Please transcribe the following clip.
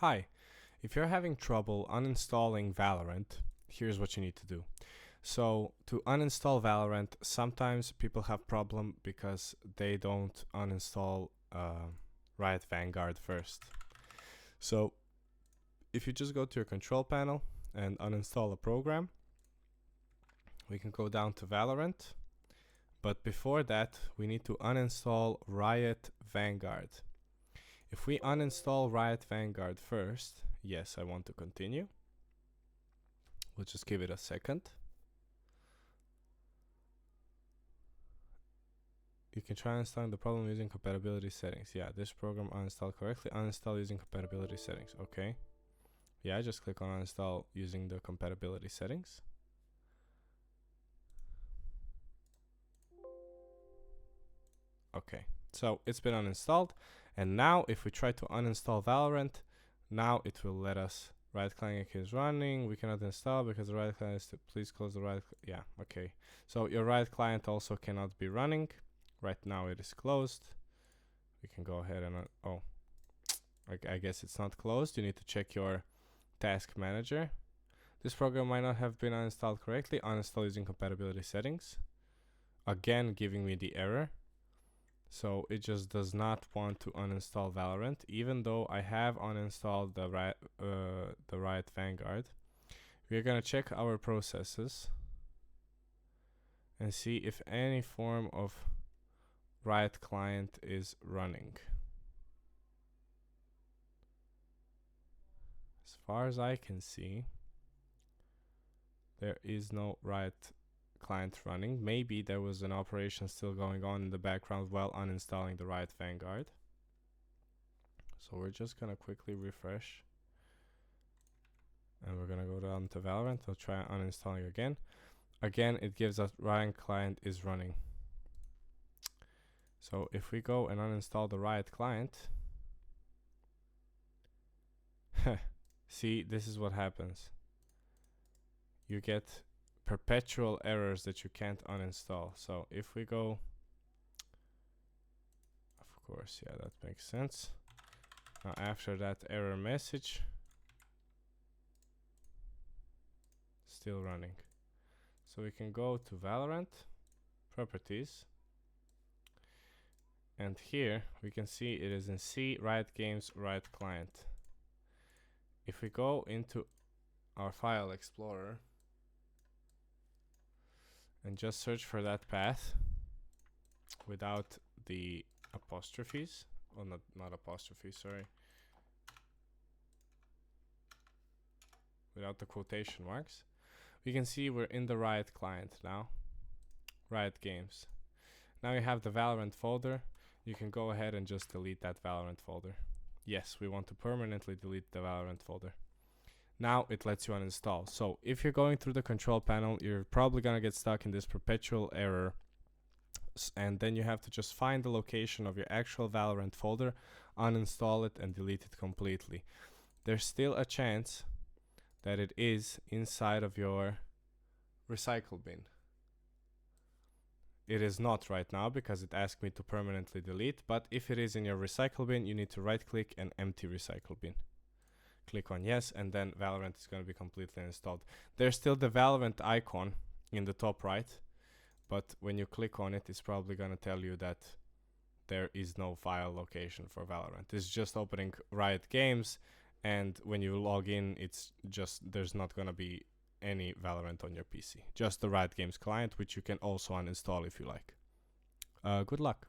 Hi, if you're having trouble uninstalling Valorant, here's what you need to do. So to uninstall Valorant, sometimes people have problem because they don't uninstall Riot Vanguard first. So if you just go to your control panel and uninstall a program, we can go down to Valorant. But before that, we need to uninstall Riot Vanguard. If we uninstall Riot Vanguard first, yes, I want to continue. We'll just give it a second. You can try installing the problem using compatibility settings. Yeah, this program uninstalled correctly. Uninstall using compatibility settings. Okay. Yeah, just click on uninstall using the compatibility settings. Okay, so it's been uninstalled. And now if we try to uninstall Valorant, now it will let us. Riot client is running. We cannot install because the Riot client is to please close the Riot. Yeah, okay. So your Riot client also cannot be running. Right now it is closed. We can go ahead and I guess it's not closed. You need to check your task manager. This program might not have been uninstalled correctly. Uninstall using compatibility settings. Again, giving me the error. So it just does not want to uninstall Valorant, even though I have uninstalled the Riot Vanguard. We're gonna check our processes and see if any form of Riot client is running. As far as I can see, there is no Riot client running. Maybe there was an operation still going on in the background while uninstalling the Riot Vanguard. So we're just gonna quickly refresh. And we're gonna go down to Valorant. We'll try uninstalling again. Again, it gives us Riot client is running. So if we go and uninstall the Riot client, see, this is what happens. You get perpetual errors that you can't uninstall. So if we go, of course, yeah, that makes sense. Now after that error message, still running. So we can go to Valorant, properties, and here we can see it is in C, Riot Games, Riot Client. If we go into our file explorer and just search for that path without the apostrophes, or not apostrophes, sorry, without the quotation marks, we can see we're in the Riot client now, Riot Games. Now you have the Valorant folder. You can go ahead and just delete that Valorant folder. Yes, we want to permanently delete the Valorant folder. Now it lets you uninstall. So if you're going through the control panel, you're probably gonna get stuck in this perpetual error, and then you have to just find the location of your actual Valorant folder, uninstall it, and delete it completely. There's still a chance that it is inside of your recycle bin. It is not right now because it asked me to permanently delete, but if it is in your recycle bin, you need to right click and empty recycle bin. Click on yes, and then Valorant is going to be completely installed. There's still the Valorant icon in the top right, but when you click on it, it's probably going to tell you that there is no file location for Valorant. It's just opening Riot Games, and when you log in, it's just, there's not going to be any Valorant on your PC. Just the Riot Games client, which you can also uninstall if you like. Good luck.